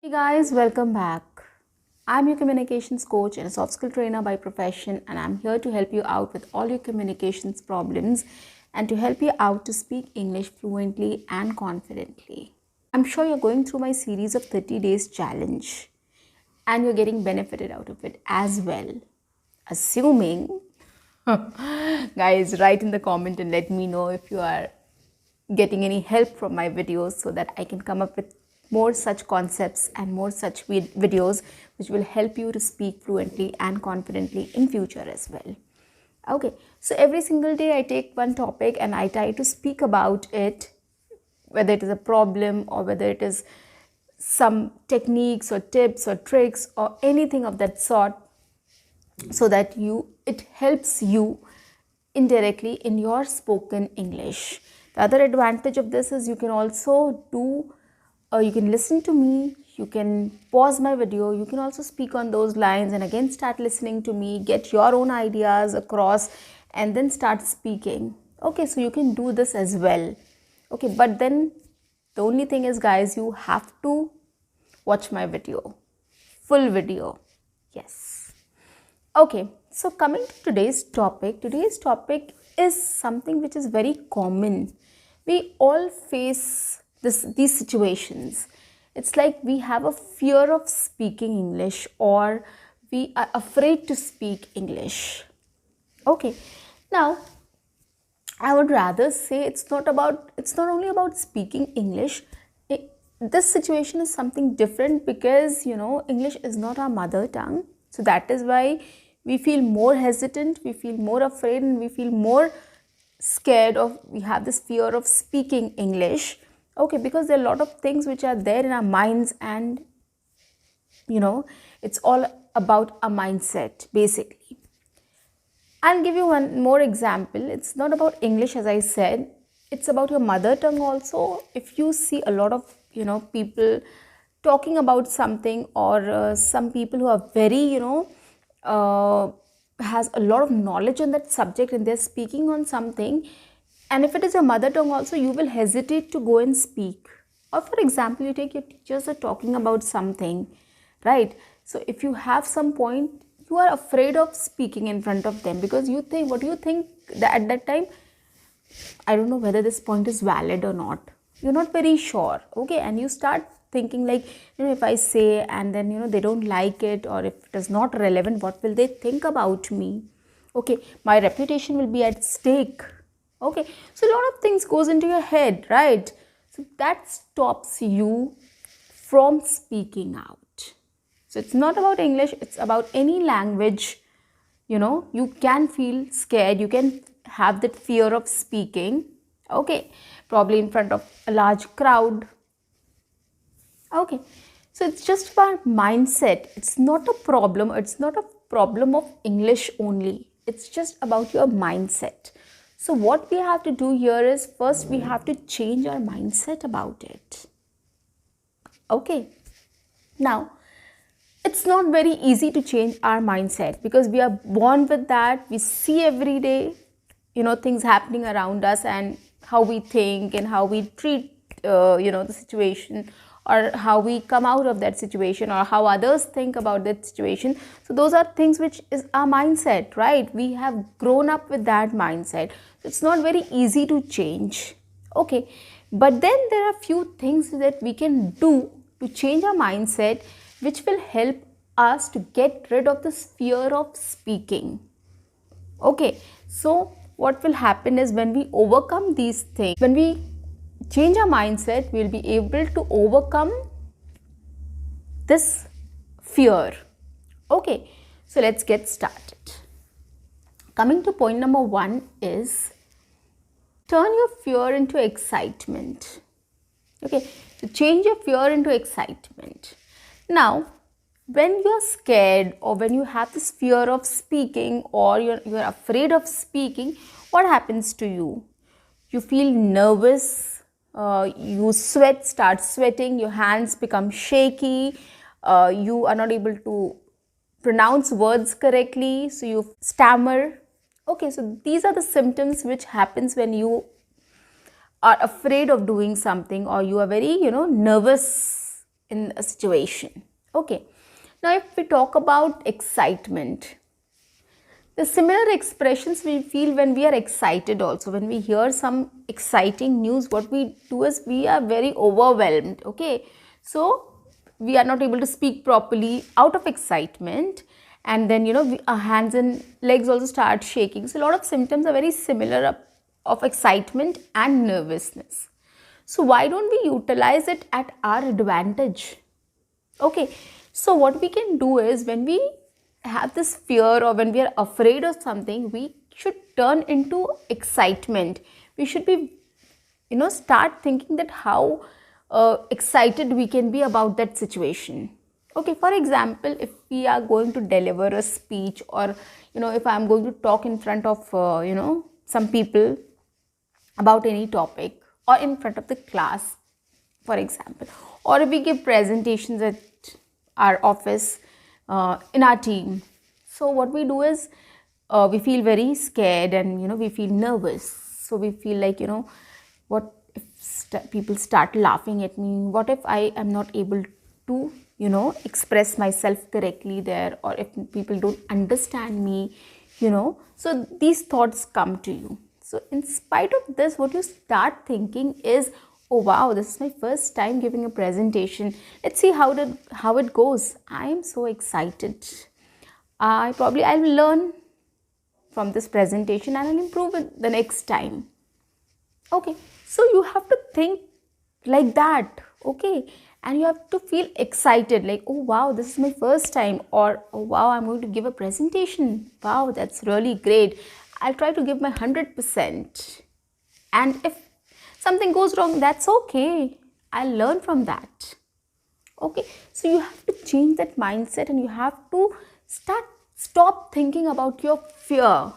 Hey guys, welcome back. I'm your communications coach and a soft skill trainer by profession, and I'm here to help you out with all your communications problems and to help you out to speak English fluently and confidently. I'm sure you're going through my series of 30 days challenge and you're getting benefited out of it as well. Assuming, guys, write in the comment and let me know if you are getting any help from my videos so that I can come up with more such concepts and more such videos which will help you to speak fluently and confidently in future as well. Okay, so every single day I take one topic and I try to speak about it, whether it is a problem or whether it is some techniques or tips or tricks or anything of that sort, so that it helps you indirectly in your spoken English. The other advantage of this is you can also you can listen to me, you can pause my video, you can also speak on those lines and again start listening to me, get your own ideas across and then start speaking. Okay, so you can do this as well. Okay, but then the only thing is, guys, you have to watch my video, full video. Yes. Okay, so coming to today's topic is something which is very common. We all face these situations. It's like we have a fear of speaking English or we are afraid to speak English. Okay, now I would rather say it's not only about speaking English. This situation is something different because English is not our mother tongue. So that is why we feel more hesitant, we feel more afraid, and we feel more scared we have this fear of speaking English. Okay, because there are a lot of things which are there in our minds, and it's all about a mindset basically. I'll give you one more example. It's not about English, as I said, it's about your mother tongue also. If you see a lot of people talking about something, or some people who are very has a lot of knowledge on that subject and they're speaking on something, and if it is your mother tongue also, you will hesitate to go and speak. Or for example, you take your teachers are talking about something, right? So if you have some point, you are afraid of speaking in front of them because you think, what do you think that at that time, I don't know whether this point is valid or not. You're not very sure. Okay, and you start thinking like, if I say and then they don't like it, or if it is not relevant, what will they think about me? Okay, my reputation will be at stake. Okay, so a lot of things goes into your head, right? So that stops you from speaking out. So it's not about English, it's about any language. You can feel scared, you can have that fear of speaking, okay, probably in front of a large crowd. Okay, so it's just about mindset. It's not a problem of English only, it's just about your mindset. So what we have to do here is, first we have to change our mindset about it. Okay, now it's not very easy to change our mindset because we are born with that. We see every day things happening around us and how we think and how we treat the situation, or how we come out of that situation, or how others think about that situation. So those are things which is our mindset, right? We have grown up with that mindset. It's not very easy to change. Okay, but then there are few things that we can do to change our mindset, which will help us to get rid of this fear of speaking. Okay, so what will happen is, when we overcome these things, when we change our mindset, we'll be able to overcome this fear. Okay, so let's get started. Coming to point number 1 is, turn your fear into excitement. Okay, so change your fear into excitement. Now, when you're scared, or when you have this fear of speaking, or you're afraid of speaking, what happens to you? You feel nervous, you start sweating, your hands become shaky, you are not able to pronounce words correctly, so you stammer. Okay, so these are the symptoms which happens when you are afraid of doing something, or you are very nervous in a situation. Okay, now if we talk about excitement, the similar expressions we feel when we are excited also. When we hear some exciting news, what we do is we are very overwhelmed. Okay, so we are not able to speak properly out of excitement, and then our hands and legs also start shaking. So a lot of symptoms are very similar of excitement and nervousness. So why don't we utilize it at our advantage? Okay, so what we can do is, when we have this fear or when we are afraid of something, we should turn into excitement. We should be, start thinking that how excited we can be about that situation. Okay, for example, if we are going to deliver a speech, or if I am going to talk in front of some people about any topic, or in front of the class, for example, or if we give presentations at our office, in our team. So what we do is, we feel very scared, and we feel nervous. So we feel like, what if people start laughing at me? What if I am not able to express myself correctly there, or if people don't understand me? So these thoughts come to you. So in spite of this, what you start thinking is, oh wow, this is my first time giving a presentation. Let's see how it goes. I am so excited. I'll learn from this presentation, and I'll improve it the next time. Okay, so you have to think like that. Okay, and you have to feel excited, like, oh wow, this is my first time, or oh wow, I'm going to give a presentation. Wow, that's really great. I'll try to give my 100%. And if something goes wrong, that's okay. I'll learn from that. Okay, so you have to change that mindset, and you have to stop thinking about your fear.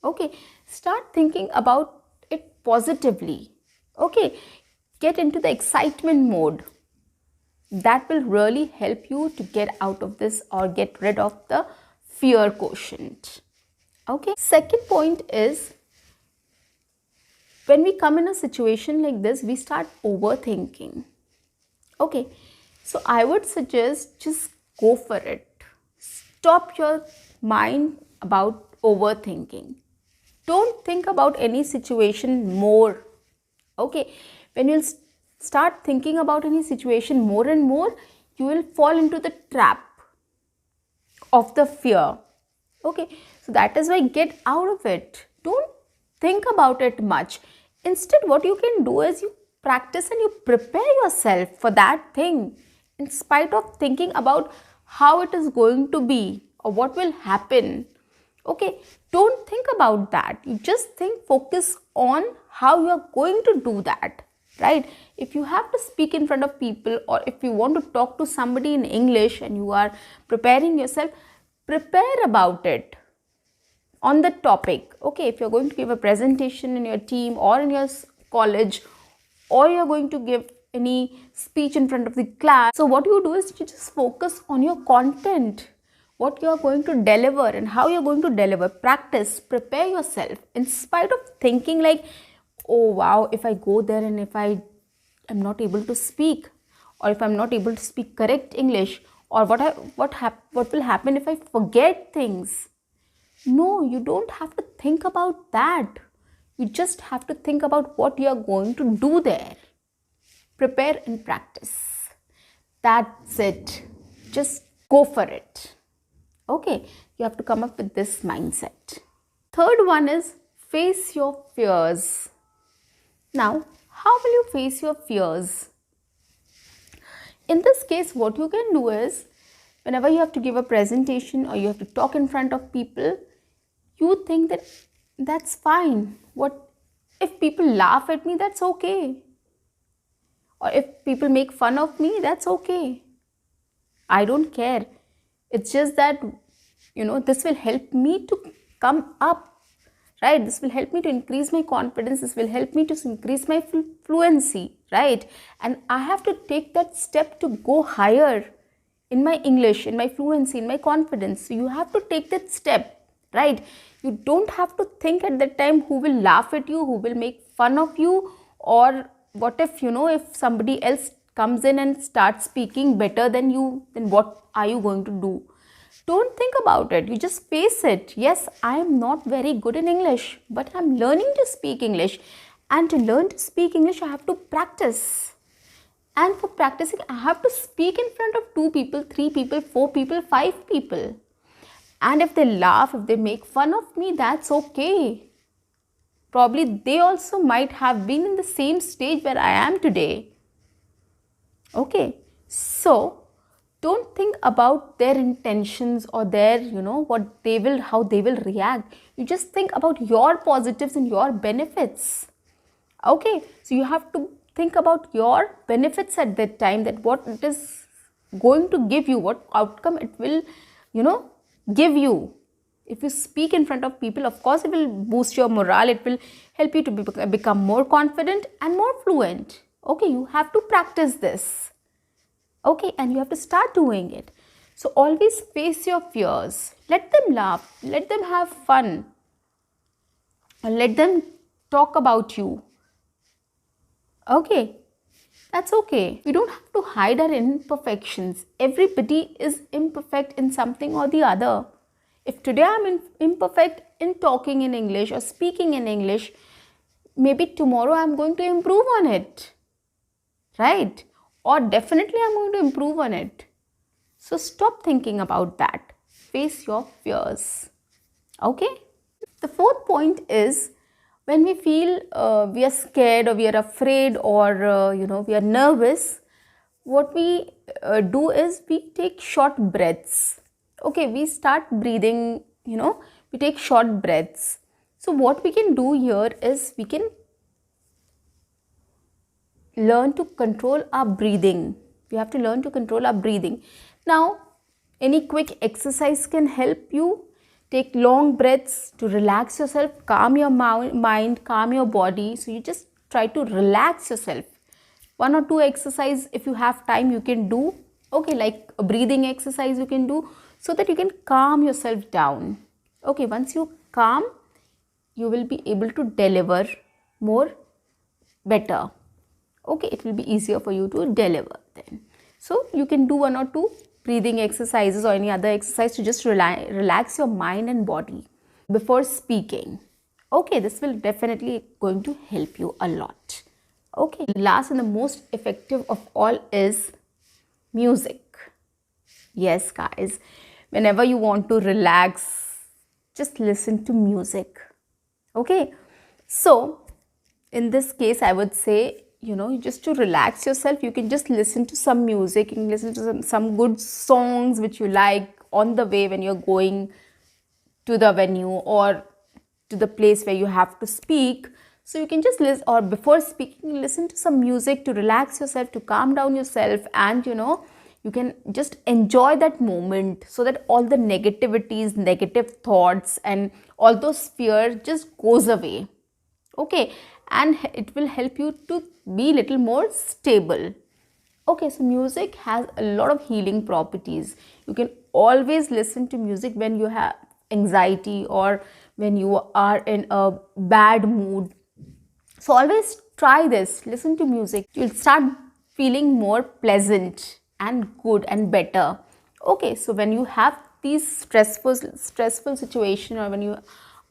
Okay, start thinking about it positively. Okay, get into the excitement mode. That will really help you to get out of this, or get rid of the fear quotient. Okay, second point is, when we come in a situation like this, we start overthinking. Okay, so I would suggest, just go for it. Stop your mind about overthinking. Don't think about any situation more. Okay, when you'll start thinking about any situation more and more, you will fall into the trap of the fear. Okay, so that is why, get out of it. Don't think about it much. Instead, what you can do is, you practice and you prepare yourself for that thing, in spite of thinking about how it is going to be or what will happen. Okay, don't think about that. You just focus on how you are going to do that, right? If you have to speak in front of people, or if you want to talk to somebody in English and you are preparing yourself, prepare about it on the topic. Okay, if you're going to give a presentation in your team, or in your college, or you're going to give any speech in front of the class, so what you do is, you just focus on your content, what you're going to deliver and how you're going to deliver. Practice, prepare yourself, in spite of thinking like, oh wow, if I go there and if I am not able to speak, or if I'm not able to speak correct English, or what will happen if I forget things. No, you don't have to think about that. You just have to think about what you are going to do there. Prepare and practice. That's it. Just go for it. Okay, you have to come up with this mindset. Third one is, face your fears. Now, how will you face your fears? In this case, what you can do is, whenever you have to give a presentation, or you have to talk in front of people, you think that that's fine. What if people laugh at me? That's okay. Or if people make fun of me, that's okay. I don't care. It's just that, this will help me to come up, right? This will help me to increase my confidence. This will help me to increase my fluency, right? And I have to take that step to go higher in my English, in my fluency, in my confidence. So you have to take that step, right? You don't have to think at that time who will laugh at you, who will make fun of you, or what if, if somebody else comes in and starts speaking better than you, then what are you going to do? Don't think about it. You just face it. Yes, I am not very good in English, but I'm learning to speak English. And to learn to speak English, I have to practice. And for practicing, I have to speak in front of 2 people, 3 people, 4 people, 5 people. And if they laugh, if they make fun of me, that's okay. Probably they also might have been in the same stage where I am today. Okay, so don't think about their intentions or their, how they will react. You just think about your positives and your benefits. Okay, so you have to think about your benefits at that time, that what it is going to give you, what outcome it will, give you. If you speak in front of people, of course, it will boost your morale. It will help you to become more confident and more fluent. Okay, you have to practice this. Okay, and you have to start doing it. So always face your fears. Let them laugh. Let them have fun. And let them talk about you. Okay, that's okay. We don't have to hide our imperfections. Everybody is imperfect in something or the other. If today I'm imperfect in talking in English or speaking in English, maybe tomorrow I'm going to improve on it. Right? Or definitely I'm going to improve on it. So stop thinking about that. Face your fears. Okay? The fourth point is, when we feel we are scared or we are afraid or we are nervous, what we do is we take short breaths. Okay, we start breathing, we take short breaths. So what we can do here is we can learn to control our breathing. We have to learn to control our breathing. Now, any quick exercise can help you. Take long breaths to relax yourself, calm your mind, calm your body. So you just try to relax yourself. 1 or 2 exercise, if you have time, you can do. Okay, like a breathing exercise you can do, so that you can calm yourself down. Okay, once you calm, you will be able to deliver more better. Okay, it will be easier for you to deliver then. So you can do 1 or 2 breathing exercises or any other exercise to just relax your mind and body before speaking. Okay, this will definitely going to help you a lot. Okay, last and the most effective of all is music. Yes, guys, whenever you want to relax, just listen to music. Okay, so in this case, I would say, just to relax yourself, you can just listen to some music. You can listen to some good songs which you like on the way when you're going to the venue or to the place where you have to speak. So you can just listen, or before speaking, listen to some music to relax yourself, to calm down yourself, and you can just enjoy that moment, so that all the negativities, negative thoughts and all those fear just goes away. Okay, and it will help you to be little more stable. Okay, so music has a lot of healing properties. You can always listen to music when you have anxiety or when you are in a bad mood. So always try this. Listen to music. You'll start feeling more pleasant and good and better. Okay, so when you have these stressful situation, or when you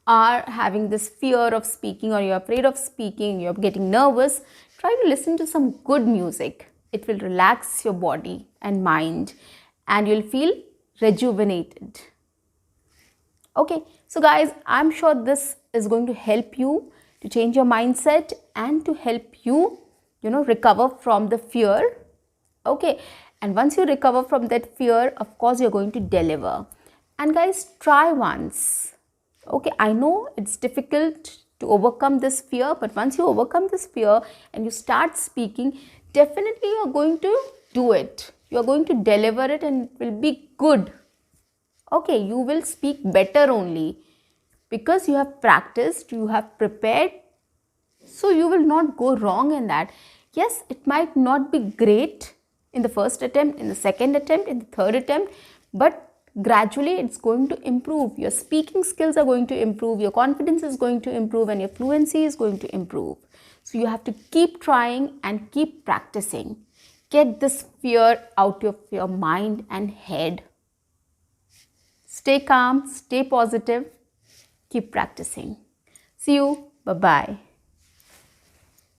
are having this fear of speaking, or you're afraid of speaking, you're getting nervous, try to listen to some good music. It will relax your body and mind, and you'll feel rejuvenated. Okay, so guys, I'm sure this is going to help you to change your mindset and to help you, recover from the fear. Okay, and once you recover from that fear, of course, you're going to deliver. And guys, try once. Okay, I know it's difficult to overcome this fear, but once you overcome this fear and you start speaking, definitely you're going to do it. You're going to deliver it and it will be good. Okay, you will speak better only because you have practiced, you have prepared. So you will not go wrong in that. Yes, it might not be great in the first attempt, in the second attempt, in the third attempt, but gradually it's going to improve. Your speaking skills are going to improve, your confidence is going to improve, and your fluency is going to improve. So you have to keep trying and keep practicing. Get this fear out of your mind and head. Stay calm, stay positive, keep practicing. See you. Bye bye.